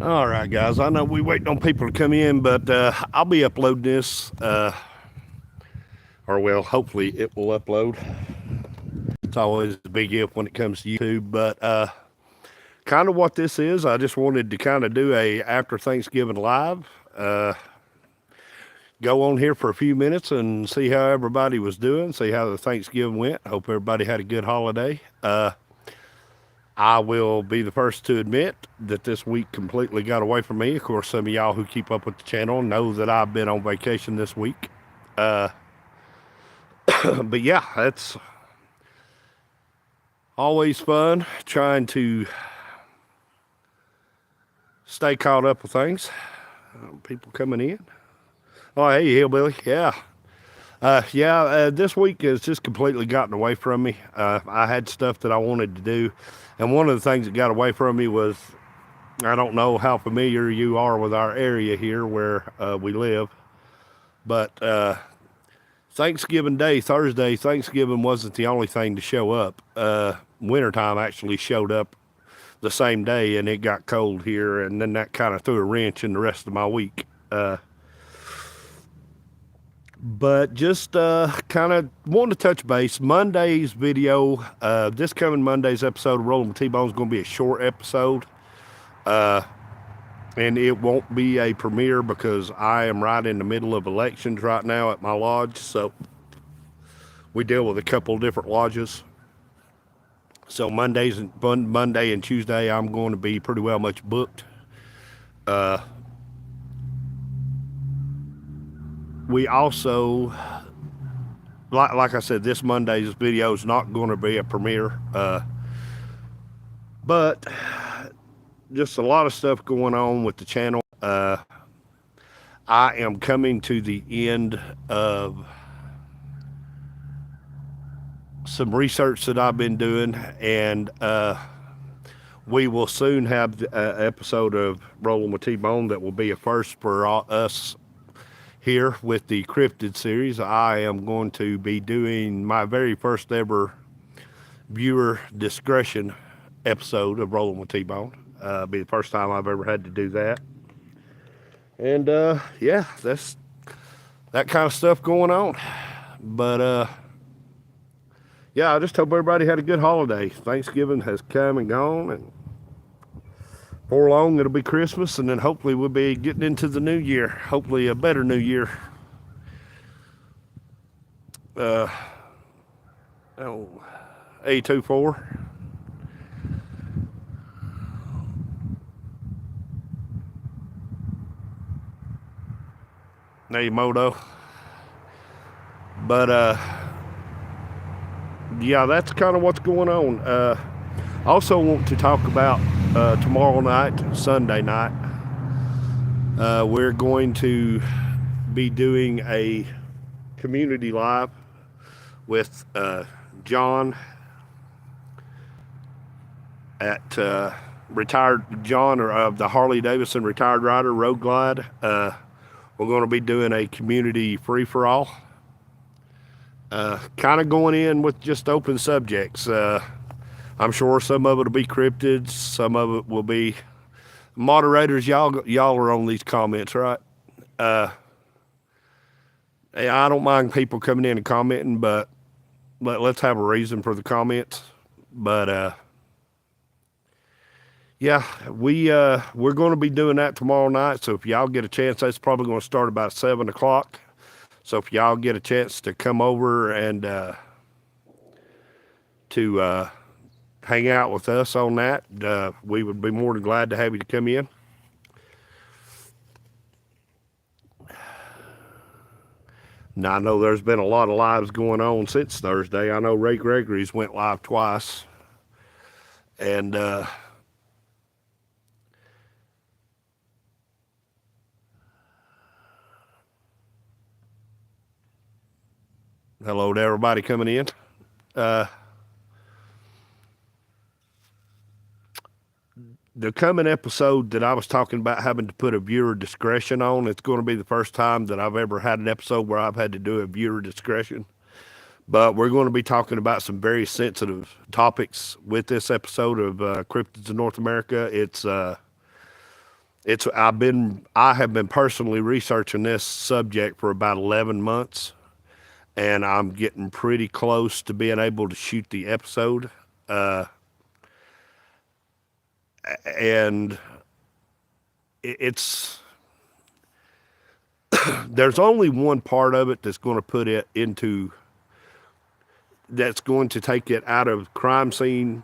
All right, guys. I know we waiting on people to come in, but I'll be uploading this, or well, hopefully it will upload. It's always a big if when it comes to YouTube, but kind of what this is, I just wanted to kind of do a after Thanksgiving live. Uh, Go on here for a few minutes and see how everybody was doing, see how the Thanksgiving went. Hope everybody had a good holiday. I will be the first to admit that this week completely got away from me. Of course, some of y'all who keep up with the channel know that I've been on vacation this week. But yeah, it's always fun trying to stay caught up with things. People coming in. Oh, hey, Hillbilly. Yeah. This week has just completely gotten away from me. I had stuff that I wanted to do. And one of the things that got away from me was I don't know how familiar you are with our area here where we live, but Thanksgiving Day, Thursday, Thanksgiving wasn't the only thing to show up. Wintertime actually showed up the same day, and it got cold here, and then that kind of threw a wrench in the rest of my week. But just kind of wanted to touch base. Monday's video, this coming Monday's episode of Rolling with T-Bone is going to be a short episode. And it won't be a premiere because I am right in the middle of elections right now at my lodge. So we deal with a couple of different lodges. So Monday and Tuesday, I'm going to be pretty well much booked. We also, like I said, this Monday's video is not going to be a premiere. But just a lot of stuff going on with the channel. I am coming to the end of some research that I've been doing, and we will soon have an episode of Rolling with T-Bone that will be a first for us here with the Cryptid series. I am going to be doing my very first ever viewer discretion episode of Rolling with T-Bone. Be the first time I've ever had to do that. And yeah, that's that kind of stuff going on. But yeah, I just hope everybody had a good holiday. Thanksgiving has come and gone, and before long it'll be Christmas, and then hopefully we'll be getting into the new year. Hopefully a better new year. A24. Hey, Moto. But yeah, that's kind of what's going on. Also want to talk about tomorrow night, Sunday night. We're going to be doing a community live with John at retired John, or the Harley Davidson retired rider Road Glide. We're going to be doing a community free for all. Kind of going in with just open subjects. I'm sure some of it will be cryptids, some of it will be moderators. Y'all are on these comments, right? I don't mind people coming in and commenting, but let's have a reason for the comments. But yeah, we're going to be doing that tomorrow night. So if y'all get a chance, that's probably going to start about 7 o'clock. So if y'all get a chance to come over and to hang out with us on that, we would be more than glad to have you to come in. Now, I know there's been a lot of lives going on since Thursday. I know Ray Gregory's went live twice. And hello to everybody coming in. The coming episode that I was talking about having to put a viewer discretion on, it's going to be the first time that I've ever had an episode where I've had to do a viewer discretion. But we're going to be talking about some very sensitive topics with this episode of Cryptids in North America. It's I have been personally researching this subject for about 11 months, and I'm getting pretty close to being able to shoot the episode. Uh, and it's there's only one part of it that's going to take it out of crime scene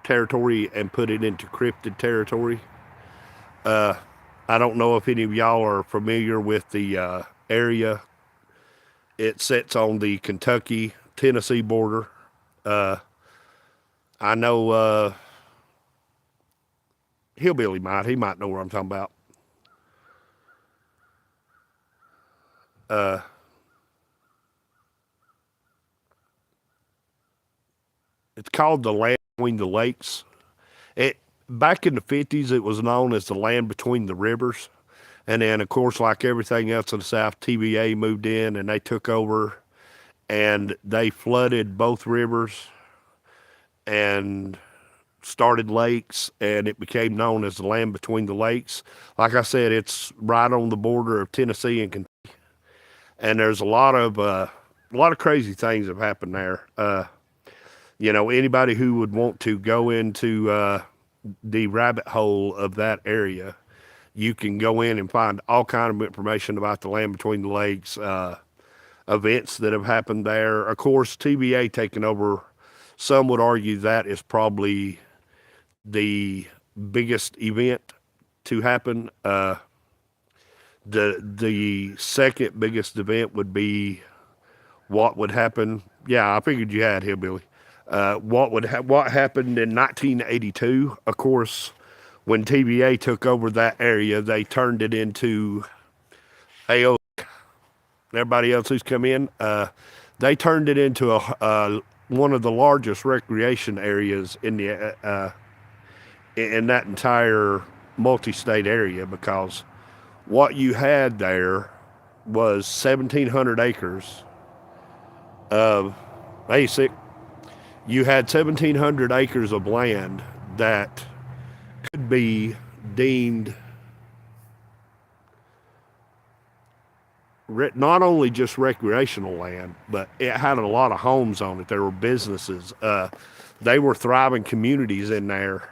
territory and put it into cryptid territory. I don't know if any of y'all are familiar with the area. It sits on the Kentucky Tennessee border. Uh, I know Hillbilly he might know where I'm talking about. Uh, it's called the Land Between the Lakes. It back in the 50s, it was known as the Land Between the Rivers. And then, of course, like everything else in the South, TVA moved in and they took over and they flooded both rivers and started lakes, and it became known as the Land Between the Lakes. Like I said, it's right on the border of Tennessee and Kentucky, and there's a lot of crazy things have happened there. Anybody who would want to go into the rabbit hole of that area, you can go in and find all kind of information about the Land Between the Lakes, events that have happened there. Of course, TVA taking over. Some would argue that is probably the biggest event to happen. The second biggest event would be what would happen. Yeah, I figured you had Hillbilly. What happened in 1982? Of course, when TVA took over that area, they turned it into AO. Everybody else who's come in, they turned it into one of the largest recreation areas in that entire multi-state area, because what you had there was 1,700 acres of basic. You had 1,700 acres of land that could be deemed not only just recreational land, but it had a lot of homes on it. There were businesses. They were thriving communities in there.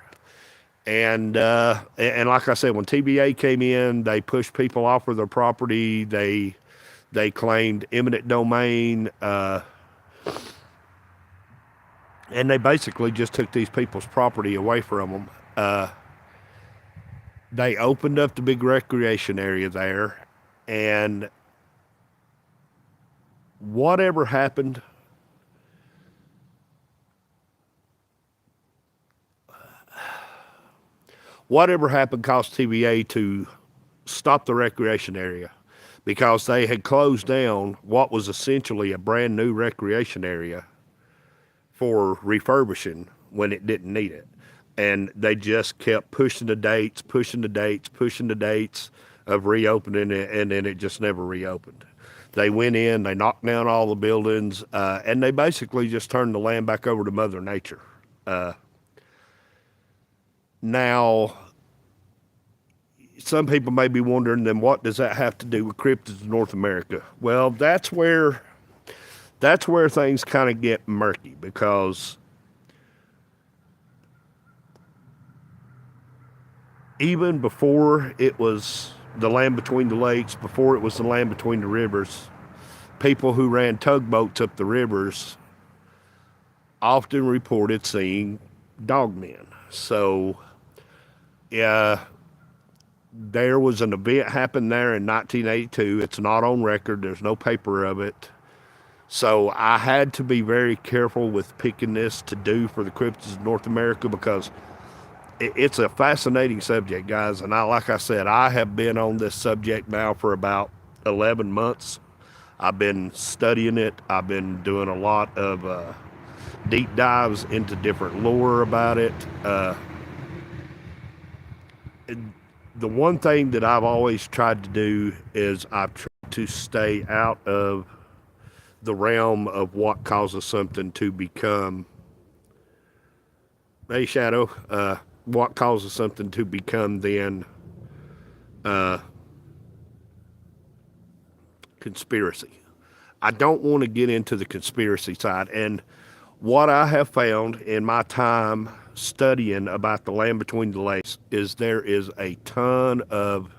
And like I said, when TVA came in, they pushed people off of their property. They claimed eminent domain, and they basically just took these people's property away from them. They opened up the big recreation area there, and whatever happened, caused TVA to stop the recreation area, because they had closed down what was essentially a brand new recreation area for refurbishing when it didn't need it. And they just kept pushing the dates of reopening it, and then it just never reopened. They went in, they knocked down all the buildings, and they basically just turned the land back over to Mother Nature. Now, some people may be wondering, then what does that have to do with cryptids in North America? Well, that's where things kind of get murky, because even before it was the Land Between the Lakes, before it was the Land Between the Rivers, people who ran tugboats up the rivers often reported seeing dogmen. So, yeah, there was an event happened there in 1982. It's not on record. There's no paper of it. So I had to be very careful with picking this to do for the cryptids of North America, because it's a fascinating subject, guys. And like I said, I have been on this subject now for about 11 months. I've been studying it. I've been doing a lot of deep dives into different lore about it. The one thing that I've always tried to do is I've tried to stay out of the realm of what causes something to become, hey Shadow, what causes something to become then conspiracy. I don't want to get into the conspiracy side. And what I have found in my time studying about the land between the lakes is there is a ton of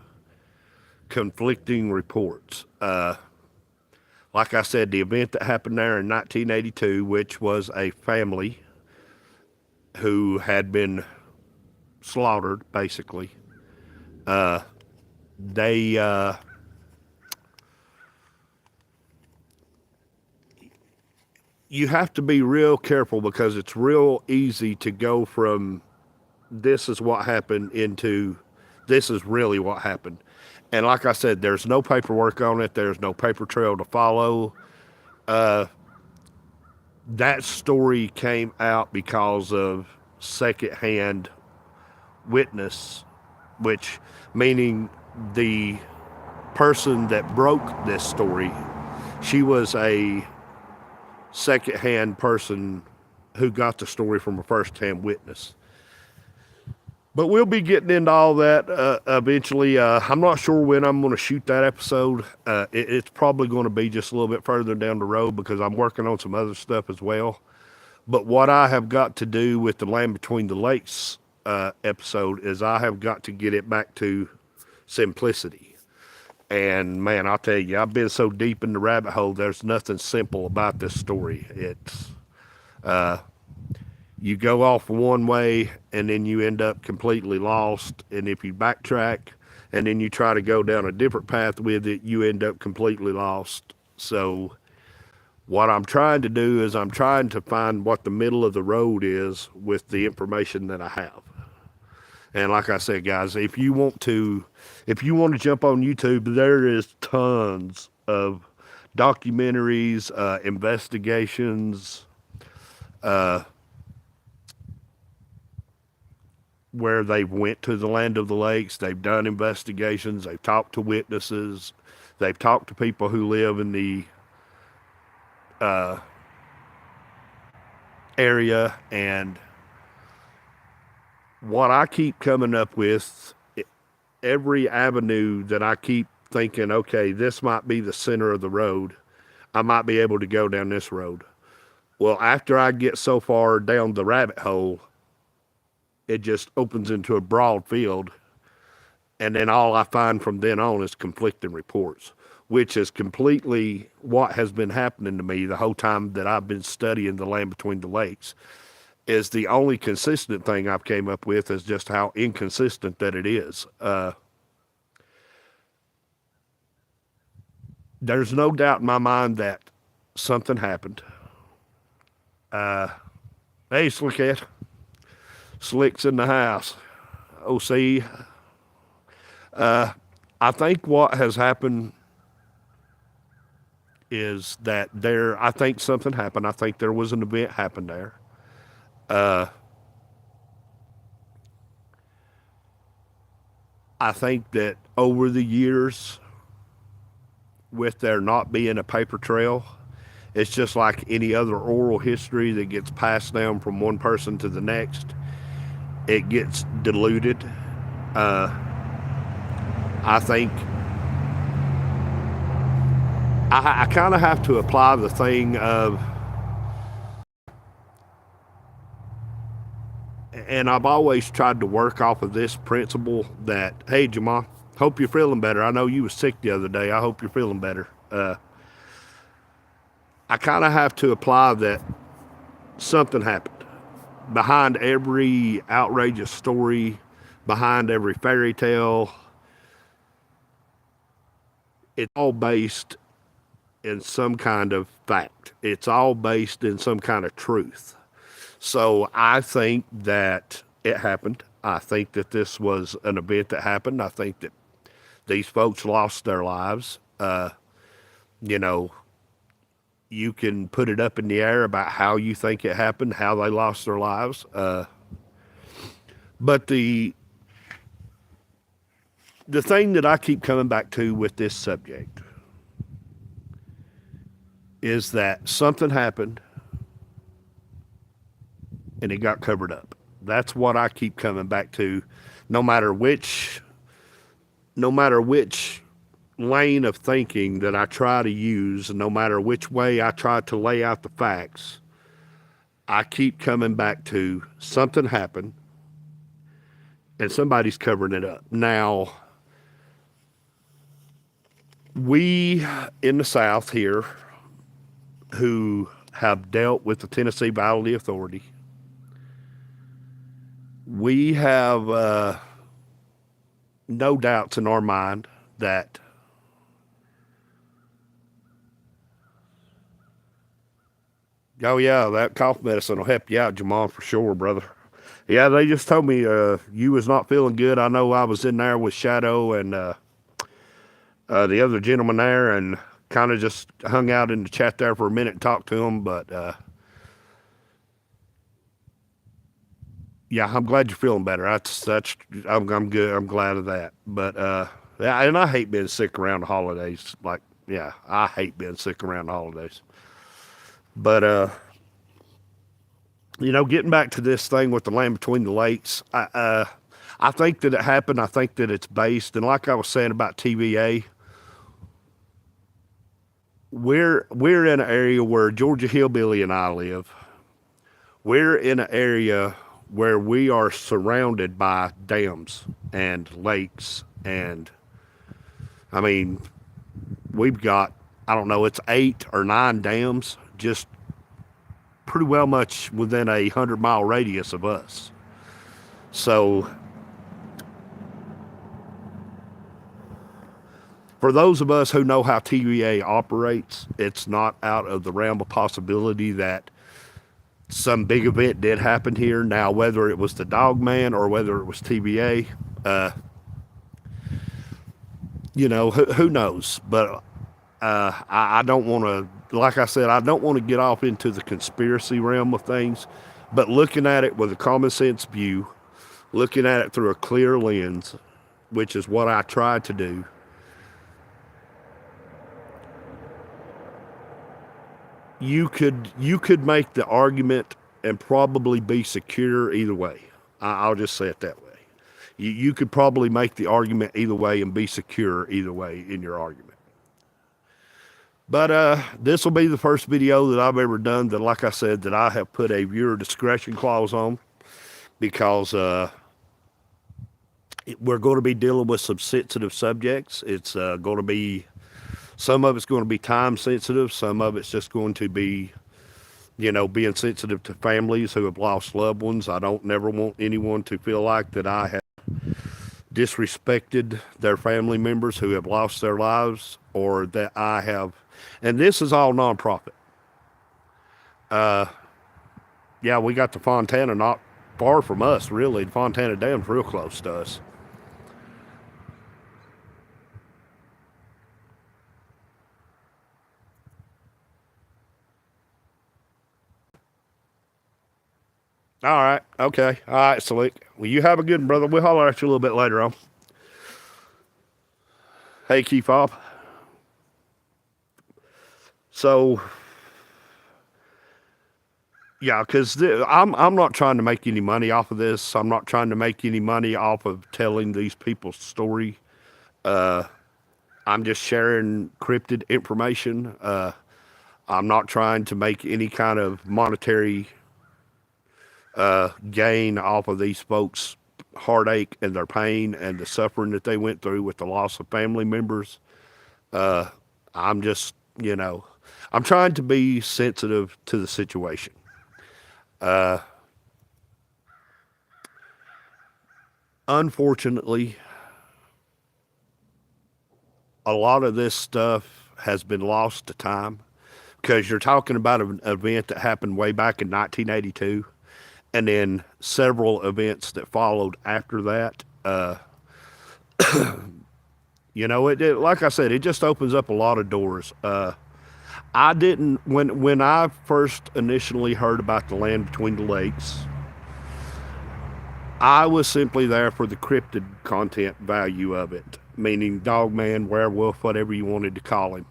conflicting reports. Like I said, the event that happened there in 1982, which was a family who had been slaughtered, basically, they you have to be real careful because it's real easy to go from this is what happened into this is really what happened. And like I said, there's no paperwork on it. There's no paper trail to follow. That story came out because of secondhand witness, which meaning the person that broke this story, she was a secondhand person who got the story from a first-hand witness. But we'll be getting into all that eventually. I'm not sure when I'm going to shoot that episode. It's probably going to be just a little bit further down the road because I'm working on some other stuff as well. But what I have got to do with the Land Between the Lakes episode is I have got to get it back to simplicity. And man, I'll tell you, I've been so deep in the rabbit hole, there's nothing simple about this story. It's you go off one way and then you end up completely lost. And if you backtrack and then you try to go down a different path with it, you end up completely lost. So what I'm trying to do is I'm trying to find what the middle of the road is with the information that I have. And like I said, guys, if you want to jump on YouTube, there is tons of documentaries, investigations, where they've went to the Land of the Lakes, they've done investigations, they've talked to witnesses, they've talked to people who live in the area. And what I keep coming up with, every avenue that I keep thinking, okay, this might be the center of the road, I might be able to go down this road. Well, after I get so far down the rabbit hole, it just opens into a broad field. And then all I find from then on is conflicting reports, which is completely what has been happening to me the whole time that I've been studying the Land Between the Lakes. Is the only consistent thing I've came up with is just how inconsistent that it is. There's no doubt in my mind that something happened. Hey, Slickhead. Slick's in the house. OC. I think what has happened is that I think something happened. I think there was an event happened there. I think that over the years, with there not being a paper trail, it's just like any other oral history that gets passed down from one person to the next. It gets diluted. I think I kind of have to apply the thing of, and I've always tried to work off of this principle that, hey, Jamal, hope you're feeling better. I know you was sick the other day. I hope you're feeling better. I kind of have to apply that something happened. Behind every outrageous story, behind every fairy tale, it's all based in some kind of fact. It's all based in some kind of truth. So I think that it happened. I think that this was an event that happened. I think that these folks lost their lives. You know, you can put it up in the air about how you think it happened, how they lost their lives. But the thing that I keep coming back to with this subject is that something happened and it got covered up. That's what I keep coming back to, no matter no matter which lane of thinking that I try to use, and no matter which way I try to lay out the facts, I keep coming back to something happened and somebody's covering it up. Now, we in the South here who have dealt with the Tennessee Valley Authority, we have no doubts in our mind that oh yeah, that cough medicine will help you out, Jamal, for sure, brother. Yeah, they just told me you was not feeling good. I know I was in there with Shadow and the other gentleman there, and kind of just hung out in the chat there for a minute and talked to him. But yeah, I'm glad you're feeling better. I'm good. I'm glad of that. But yeah, and I hate being sick around the holidays. Like, yeah, I hate being sick around the holidays. But you know, getting back to this thing with the Land Between the Lakes, I think that it happened. I think that it's based, and like I was saying about TVA, we're in an area where Georgia Hillbilly and I live. We're in an area where we are surrounded by dams and lakes, and I mean, we've got, I don't know, it's 8 or 9 dams just pretty well much within a 100-mile radius of us. So for those of us who know how TVA operates, it's not out of the realm of possibility that some big event did happen here. Now, whether it was the Dog Man or whether it was TVA, you know, who knows? But I don't want to, like I said, I don't want to get off into the conspiracy realm of things, but looking at it with a common sense view, looking at it through a clear lens, which is what I try to do, you could make the argument and probably be secure either way. I'll just say it that way. You could probably make the argument either way and be secure either way in your argument. But this will be the first video that I've ever done that, like I said, that I have put a viewer discretion clause on, because we're going to be dealing with some sensitive subjects. It's going to be, some of it's going to be time sensitive. Some of it's just going to be, you know, being sensitive to families who have lost loved ones. I don't never want anyone to feel like that I have disrespected their family members who have lost their lives, or that I have, and this is all nonprofit. Yeah, we got the Fontana not far from us, really. The Fontana Dam's real close to us. All right. Okay. All right, Slick. Well, you have a good one, brother. We'll holler at you a little bit later on. Hey, Key Fob. So, yeah, because I'm not trying to make any money off of this. I'm not trying to make any money off of telling these people's story. I'm just sharing cryptid information. I'm not trying to make any kind of monetary gain off of these folks' heartache and their pain and the suffering that they went through with the loss of family members. I'm just, you know, I'm trying to be sensitive to the situation. Unfortunately, a lot of this stuff has been lost to time, because you're talking about an event that happened way back in 1982, and then several events that followed after that. You know, it like I said, it just opens up a lot of doors. I didn't, when I first initially heard about the Land Between the Lakes, I was simply there for the cryptid content value of it, meaning Dogman, werewolf, whatever you wanted to call him.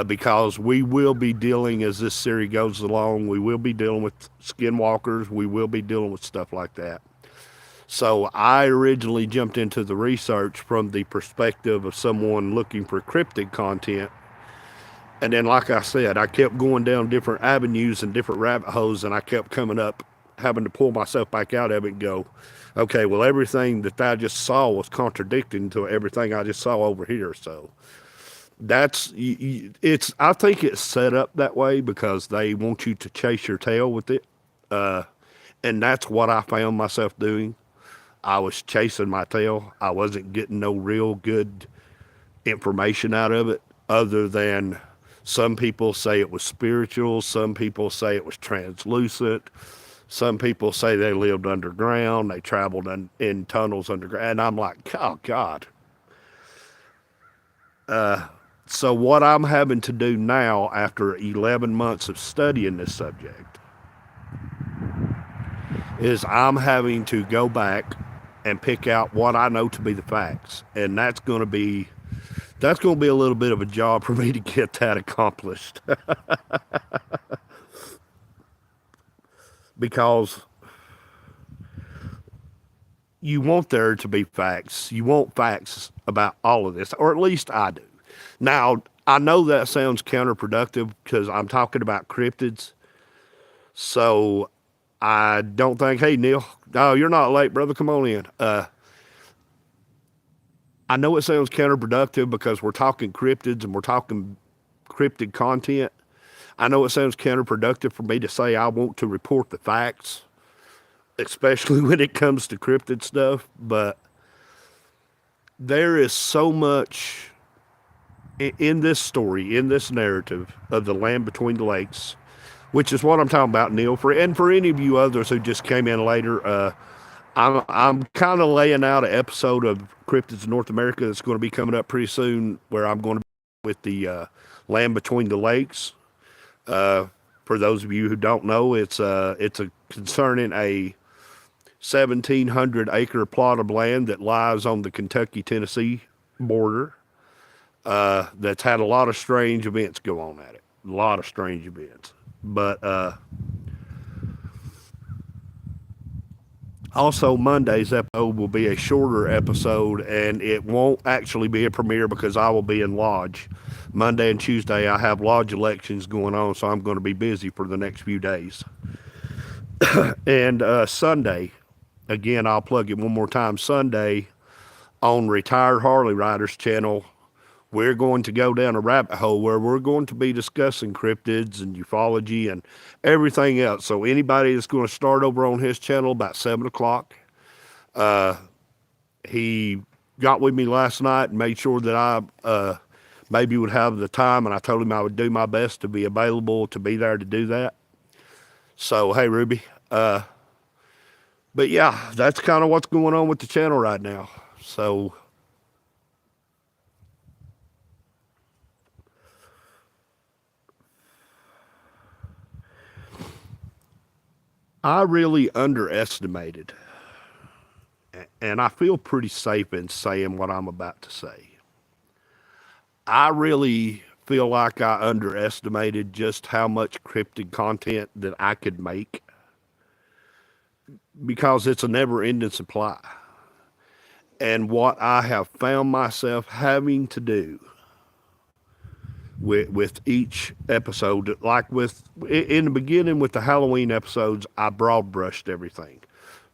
Because we will be dealing, as this series goes along, we will be dealing with skinwalkers, we will be dealing with stuff like that. So I originally jumped into the research from the perspective of someone looking for cryptid content. And then, like I said, I kept going down different avenues and different rabbit holes, and I kept coming up, having to pull myself back out of it and go, okay, well, everything that I just saw was contradicting to everything I just saw over here. So it's, I think it's set up that way because they want you to chase your tail with it. And that's what I found myself doing. I was chasing my tail. I wasn't getting no real good information out of it, other than some people say it was spiritual, some people say it was translucent, some people say they lived underground, they traveled in tunnels underground, and I'm like, oh God. So what I'm having to do now, after 11 months of studying this subject, is I'm having to go back and pick out what I know to be the facts, and that's going to be a little bit of a job for me to get that accomplished. Because you want there to be facts. You want facts about all of this, or at least I do. Now, I know that sounds counterproductive because I'm talking about cryptids. So I don't think, hey, Neil, no, you're not late, brother. Come on in. I know it sounds counterproductive because we're talking cryptids and we're talking cryptid content. I know it sounds counterproductive for me to say I want to report the facts, especially when it comes to cryptid stuff, but there is so much in this story, in this narrative of the land between the lakes, which is what I'm talking about, Neil. For any of you others who just came in later, I'm kind of laying out an episode of Cryptids in North America that's going to be coming up pretty soon, where I'm going to be with the land between the lakes. For those of you who don't know, it's concerning a 1,700-acre plot of land that lies on the Kentucky-Tennessee border. That's had a lot of strange events go on at it. A lot of strange events. But also, Monday's episode will be a shorter episode, and it won't actually be a premiere because I will be in Lodge. Monday and Tuesday, I have Lodge elections going on, so I'm going to be busy for the next few days. And Sunday, again, I'll plug it one more time. Sunday, on Retired Harley Riders channel, we're going to go down a rabbit hole where we're going to be discussing cryptids and ufology and everything else. So anybody that's going to start over on his channel about 7 o'clock, he got with me last night and made sure that I maybe would have the time, and I told him I would do my best to be available to be there to do that. So, hey, Ruby. But yeah, that's kind of what's going on with the channel right now. So I really underestimated, and I feel pretty safe in saying what I'm about to say. I really feel like I underestimated just how much cryptid content that I could make, because it's a never ending supply. And what I have found myself having to do with each episode, like in the beginning with the Halloween episodes, I broad brushed everything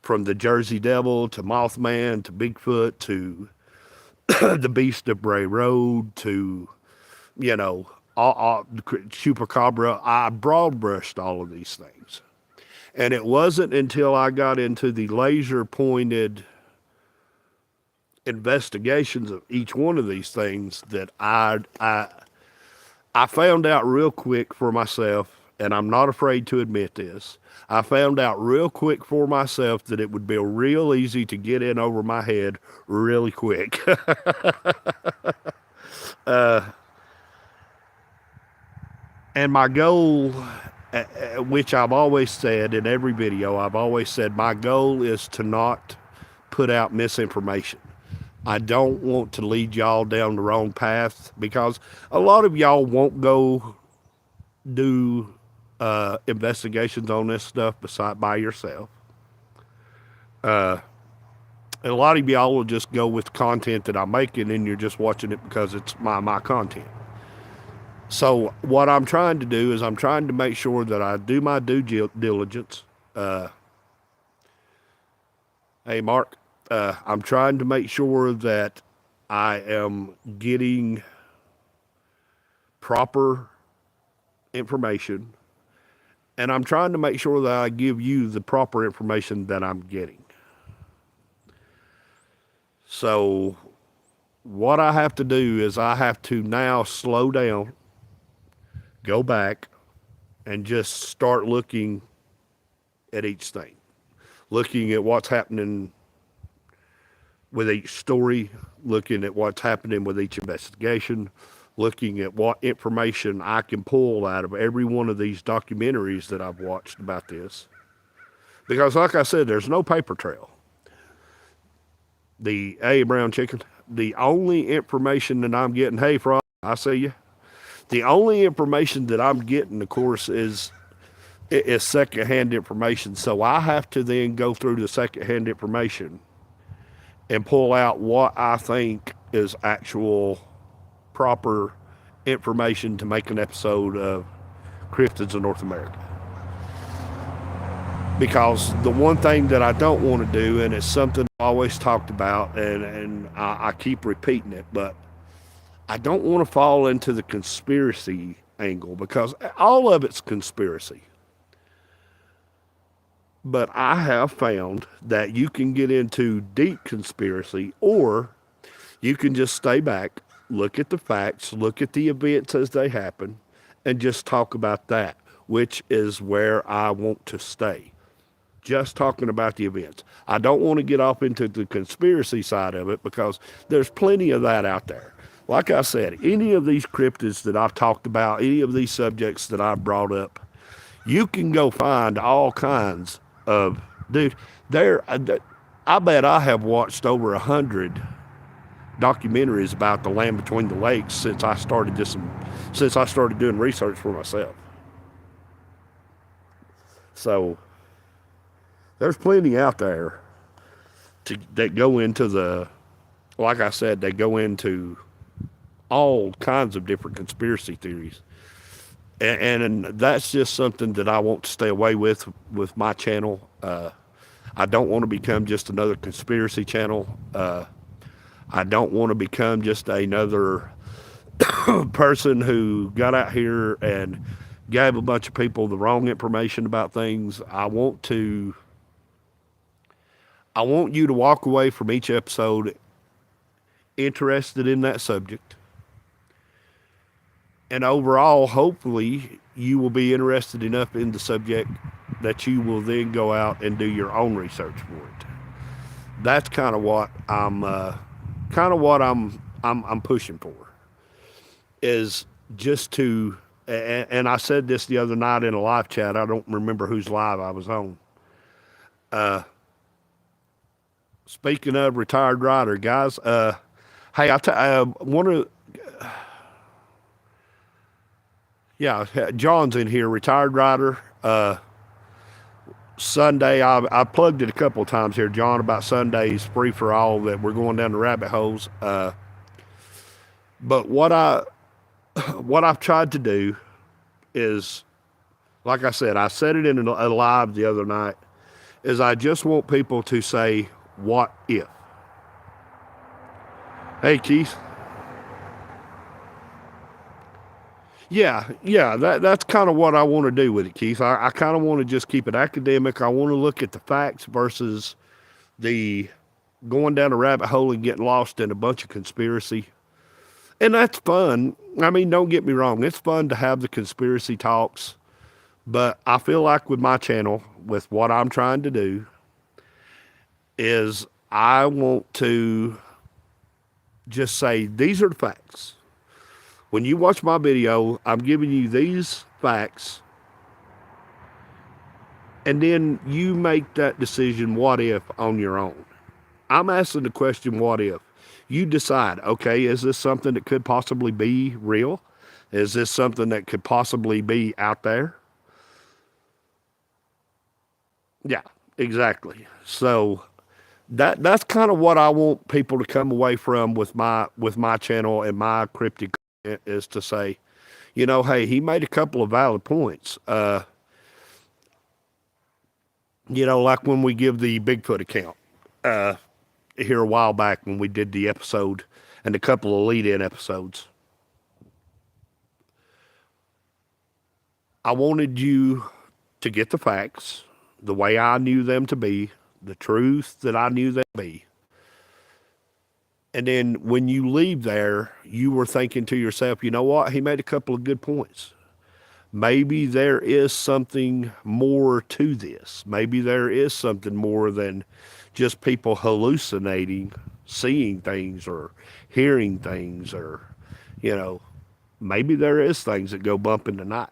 from the Jersey Devil to Mothman to Bigfoot to the Beast of Bray Road to, all Chupacabra. I broad brushed all of these things. And it wasn't until I got into the laser pointed investigations of each one of these things that I found out real quick for myself, and I'm not afraid to admit this. I found out real quick for myself that it would be real easy to get in over my head really quick. And my goal, which I've always said in every video, I've always said my goal is to not put out misinformation. I don't want to lead y'all down the wrong path, because a lot of y'all won't go do investigations on this stuff by yourself. And a lot of y'all will just go with the content that I'm making, and you're just watching it because it's my content. So what I'm trying to do is I'm trying to make sure that I do my due diligence. Hey, Mark, I'm trying to make sure that I am getting proper information, and I'm trying to make sure that I give you the proper information that I'm getting. So what I have to do is I have to now slow down, go back, and just start looking at each thing, looking at what's happening with each story, looking at what's happening with each investigation, looking at what information I can pull out of every one of these documentaries that I've watched about this. Because like I said, there's no paper trail. The Brown Chicken, the only information that I'm getting, hey Frog, I see you. The only information that I'm getting, of course, is secondhand information. So I have to then go through the secondhand information and pull out what I think is actual proper information to make an episode of Cryptids of North America. Because the one thing that I don't want to do, and it's something I always talked about, and I keep repeating it, but I don't want to fall into the conspiracy angle, because all of it's conspiracy. But I have found that you can get into deep conspiracy, or you can just stay back, look at the facts, look at the events as they happen, and just talk about that, which is where I want to stay. Just talking about the events. I don't want to get off into the conspiracy side of it, because there's plenty of that out there. Like I said, any of these cryptids that I've talked about, any of these subjects that I've brought up, you can go find all kinds of, dude, I bet I have watched over 100 documentaries about the land between the lakes since I started doing research for myself. So there's plenty out there that go into like I said, they go into all kinds of different conspiracy theories. And that's just something that I want to stay away with my channel. I don't want to become just another conspiracy channel. I don't want to become just another person who got out here and gave a bunch of people the wrong information about things. I want you to walk away from each episode interested in that subject. And overall, hopefully, you will be interested enough in the subject that you will then go out and do your own research for it. That's kind of what I'm pushing for. Is just to, and I said this the other night in a live chat. I don't remember whose live I was on. Speaking of retired rider, guys, hey, John's in here, retired rider. Sunday, I plugged it a couple of times here, John, about Sunday's free for all, that we're going down the rabbit holes. But what I've tried to do is, like I said, I said it in a live the other night, is I just want people to say, what if? Hey, Keith. Yeah, that's kind of what I want to do with it, Keith. I kind of want to just keep it academic. I want to look at the facts versus the going down a rabbit hole and getting lost in a bunch of conspiracy. And that's fun. I mean, don't get me wrong. It's fun to have the conspiracy talks. But I feel like with my channel, with what I'm trying to do, is I want to just say, these are the facts. When you watch my video, I'm giving you these facts, and then you make that decision, what if, on your own. I'm asking the question, what if? You decide, okay, is this something that could possibly be real? Is this something that could possibly be out there? Yeah, exactly. So That's kind of what I want people to come away from with my channel and my cryptid content, is to say, hey, he made a couple of valid points. Like when we give the Bigfoot account here a while back when we did the episode and a couple of lead-in episodes. I wanted you to get the facts the way I knew them to be, the truth that I knew them to be. And then when you leave there, you were thinking to yourself, you know what? He made a couple of good points. Maybe there is something more to this. Maybe there is something more than just people hallucinating, seeing things or hearing things, or, maybe there is things that go bump in the night.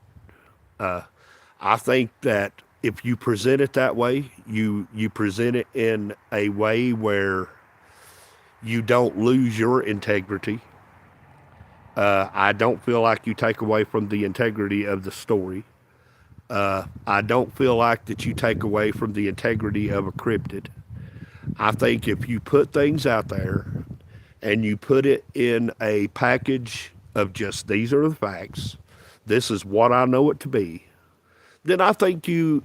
I think that if you present it that way, you present it in a way where you don't lose your integrity. I don't feel like you take away from the integrity of the story. I don't feel like that you take away from the integrity of a cryptid. I think if you put things out there and you put it in a package of just, these are the facts, this is what I know it to be, then I think you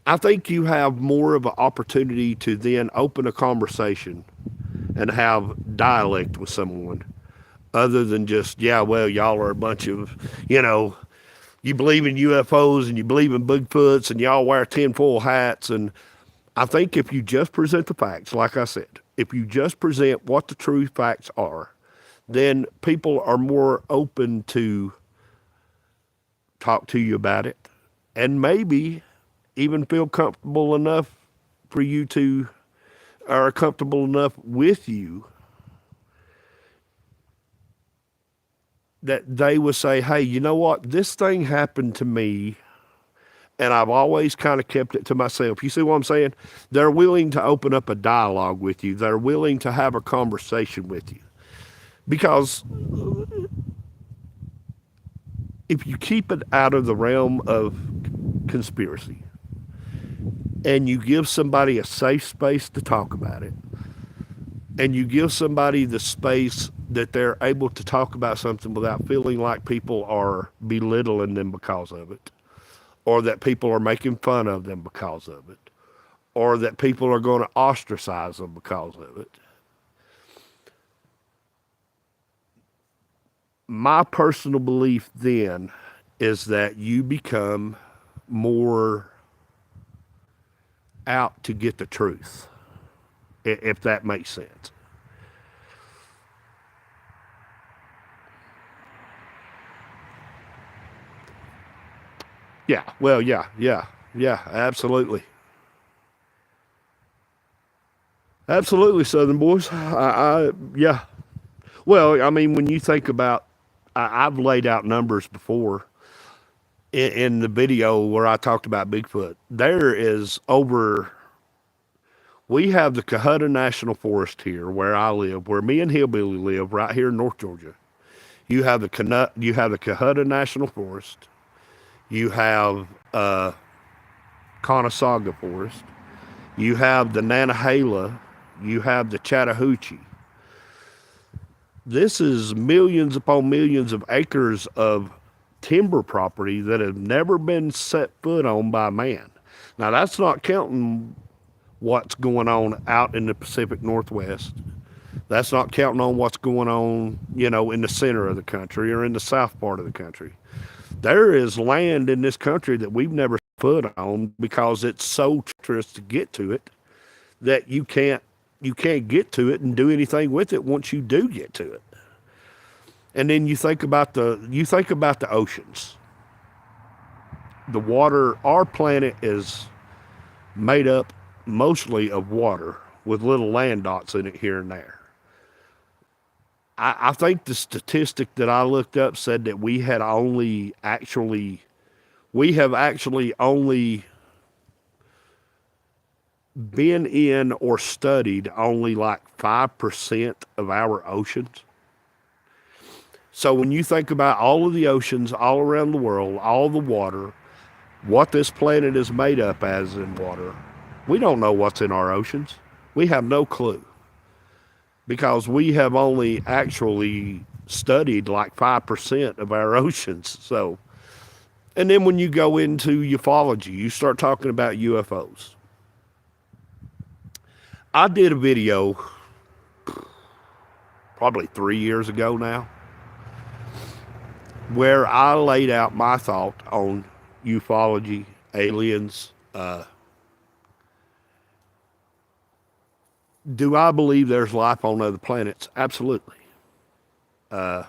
have more of an opportunity to then open a conversation and have dialect with someone, other than just, yeah, well, y'all are a bunch of, you believe in UFOs and you believe in Bigfoots and y'all wear tinfoil hats. And I think if you just present the facts, like I said, if you just present what the true facts are, then people are more open to talk to you about it, and maybe even feel comfortable enough for you to, or comfortable enough with you, that they would say, hey, you know what? This thing happened to me, and I've always kind of kept it to myself. You see what I'm saying? They're willing to open up a dialogue with you. They're willing to have a conversation with you. Because if you keep it out of the realm of conspiracy and you give somebody a safe space to talk about it, and you give somebody the space that they're able to talk about something without feeling like people are belittling them because of it, or that people are making fun of them because of it, or that people are going to ostracize them because of it. My personal belief then is that you become more out to get the truth, if that makes sense. Yeah, well, yeah, absolutely. Absolutely, Southern boys. Yeah. Well, I mean, when you think about, I've laid out numbers before in the video where I talked about Bigfoot. There is over, we have the Cohutta National Forest here where I live, where me and Hillbilly live, right here in North Georgia. You have the Cohutta National Forest. You have Conasauga Forest. You have the Nantahala. You have the Chattahoochee. This is millions upon millions of acres of timber property that have never been set foot on by man. Now, that's not counting what's going on out in the Pacific Northwest. That's not counting on what's going on, in the center of the country or in the south part of the country. There is land in this country that we've never set foot on because it's so treacherous to get to it that you can't get to it and do anything with it once you do get to it. And then you think about the oceans. The water, our planet is made up mostly of water with little land dots in it here and there. I think the statistic that I looked up said that we have actually only been in or studied only like 5% of our oceans. So when you think about all of the oceans all around the world, all the water, what this planet is made up as in water, we don't know what's in our oceans. We have no clue because we have only actually studied like 5% of our oceans. So, and then when you go into ufology, you start talking about UFOs. I did a video probably 3 years ago now where I laid out my thought on ufology, aliens. Do I believe there's life on other planets? Absolutely. Yeah.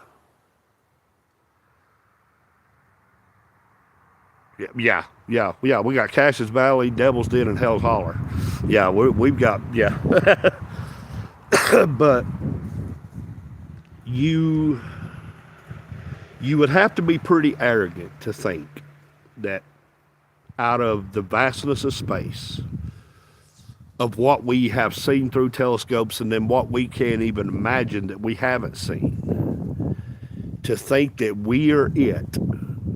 We got Cassius Valley, Devil's Den, and Hell's Holler. Yeah, we've got, yeah. But you would have to be pretty arrogant to think that out of the vastness of space, of what we have seen through telescopes and then what we can't even imagine that we haven't seen, to think that we are it,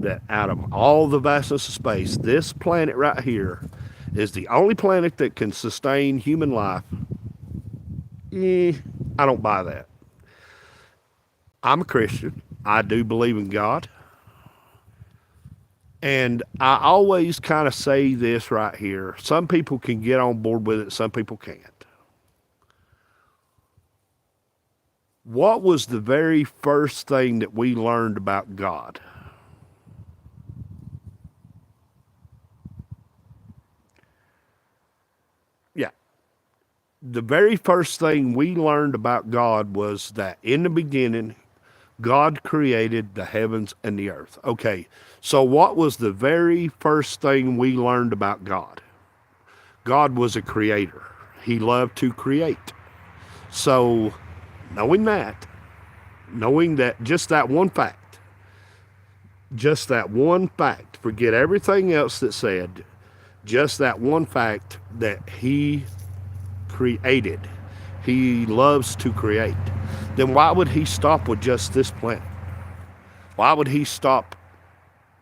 that out of all the vastness of space, this planet right here is the only planet that can sustain human life, I don't buy that. I'm a Christian. I do believe in God. And I always kind of say this right here. Some people can get on board with it, some people can't. What was the very first thing that we learned about God? Yeah. The very first thing we learned about God was that in the beginning, God created the heavens and the earth. Okay, so what was the very first thing we learned about God? God was a creator. He loved to create. So, knowing that just that one fact, forget everything else that said, just that one fact that he created. He loves to create. Then why would he stop with just this planet? Why would he stop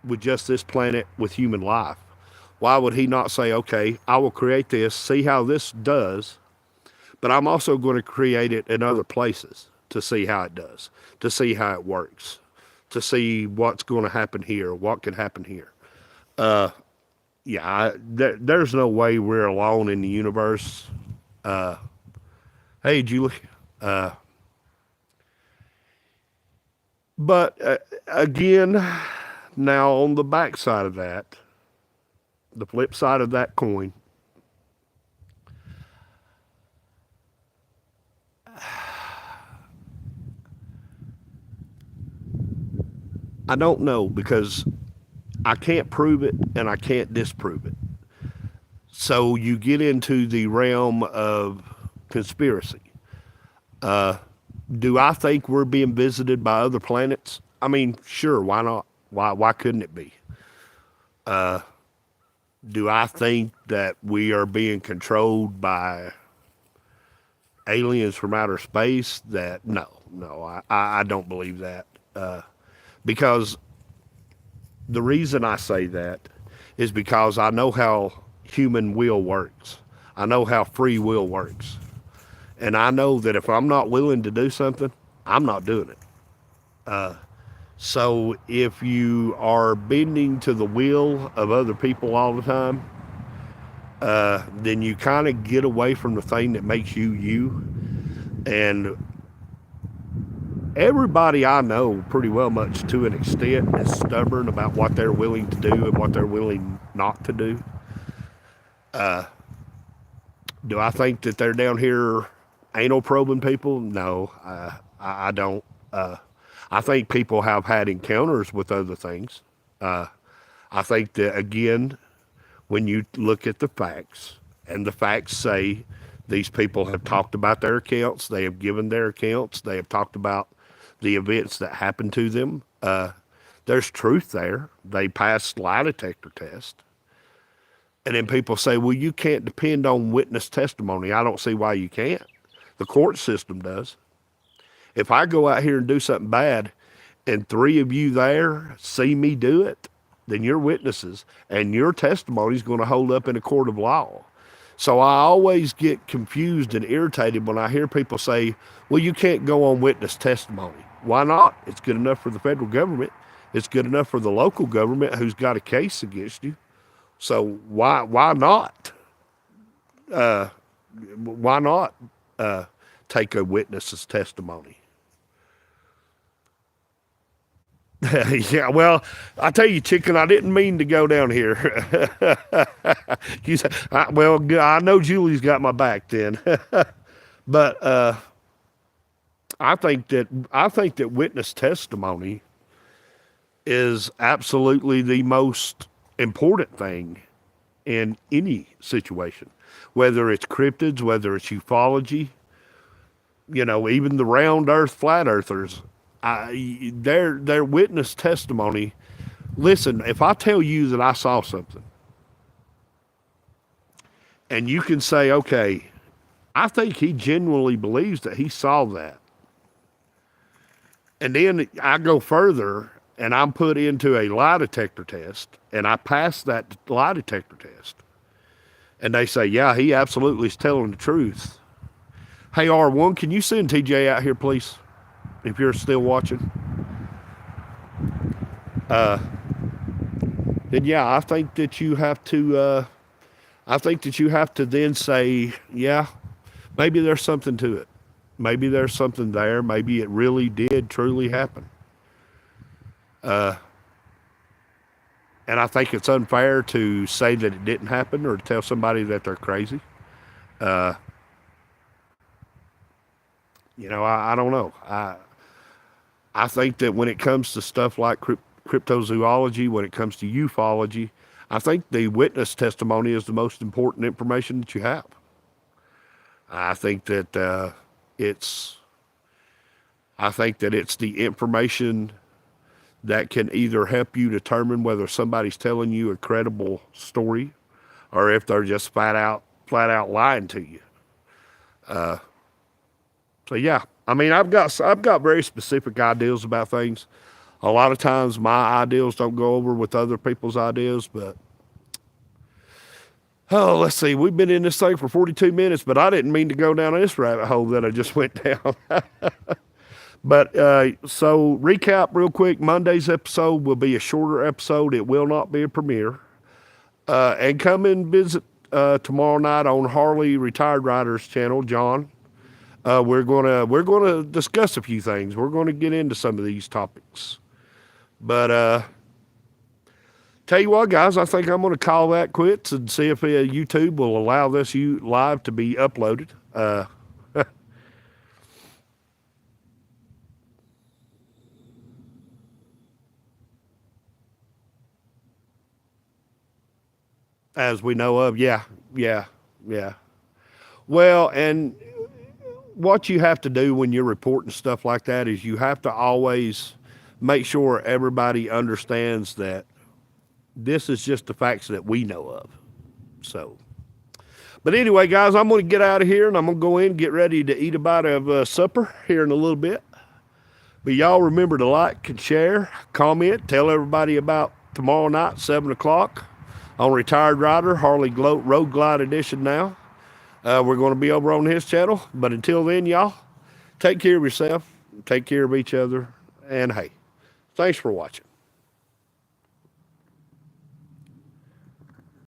with just this planet with human life? Why would he not say, okay, I will create this, see how this does, but I'm also going to create it in other places to see how it does, to see how it works, to see what's going to happen here, what can happen here. There's no way we're alone in the universe. Hey, Julie. But again, now on the back side of that, the flip side of that coin, I don't know because I can't prove it and I can't disprove it. So you get into the realm of conspiracy. Do I think we're being visited by other planets? I mean, sure, why not? Why couldn't it be? Do I think that we are being controlled by aliens from outer space? No, I don't believe that. Because the reason I say that is because I know how human will works. I know how free will works. And I know that if I'm not willing to do something, I'm not doing it. So if you are bending to the will of other people all the time, then you kind of get away from the thing that makes you you. And everybody I know pretty well much to an extent is stubborn about what they're willing to do and what they're willing not to do. Do I think that they're down here anal probing people? No, I don't. I think people have had encounters with other things. I think that, again, when you look at the facts, and the facts say these people have talked about their accounts, they have given their accounts, they have talked about the events that happened to them. There's truth there. They passed lie detector tests. And then people say, well, you can't depend on witness testimony. I don't see why you can't. The court system does. If I go out here and do something bad and 3 of you there see me do it, then you're witnesses and your testimony is going to hold up in a court of law. So I always get confused and irritated when I hear people say, well, you can't go on witness testimony. Why not? It's good enough for the federal government. It's good enough for the local government who's got a case against you. So why not? Why not take a witness's testimony? Yeah, well, I tell you, chicken, I didn't mean to go down here. You say, well, I know Julie's got my back then, but I think that witness testimony is absolutely the most important thing in any situation, whether it's cryptids, whether it's ufology, even the round earth flat earthers. Their witness testimony. Listen, if I tell you that I saw something and you can say, okay, I think he genuinely believes that he saw that. And then I go further and I'm put into a lie detector test and I pass that lie detector test. And they say, yeah, he absolutely is telling the truth. Hey, R1, can you send TJ out here, please? If you're still watching. Then yeah, I think that you have to then say, yeah, maybe there's something to it. Maybe there's something there. Maybe it really did truly happen. And I think it's unfair to say that it didn't happen or to tell somebody that they're crazy. I don't know. I think that when it comes to stuff like cryptozoology, when it comes to ufology, I think the witness testimony is the most important information that you have. I think that it's the information that can either help you determine whether somebody's telling you a credible story or if they're just flat out lying to you. So yeah, I mean, I've got very specific ideas about things. A lot of times my ideas don't go over with other people's ideas, but let's see. We've been in this thing for 42 minutes, but I didn't mean to go down this rabbit hole that I just went down. But so recap real quick. Monday's episode will be a shorter episode. It will not be a premiere. And come and visit tomorrow night on Harley Retired Riders channel, John. We're gonna discuss a few things. We're gonna get into some of these topics. But tell you what, guys, I think I'm gonna call that quits and see if YouTube will allow this live to be uploaded. As we know of, yeah. Well, and what you have to do when you're reporting stuff like that is you have to always make sure everybody understands that this is just the facts that we know of. So, but anyway, guys, I'm going to get out of here and I'm going to go in and get ready to eat a bite of supper here in a little bit. But y'all remember to like and share, comment, tell everybody about tomorrow night, 7 o'clock on Retired Rider, Harley Road Glide Edition now. We're going to be over on his channel. But until then, y'all, take care of yourself, take care of each other, and hey, thanks for watching.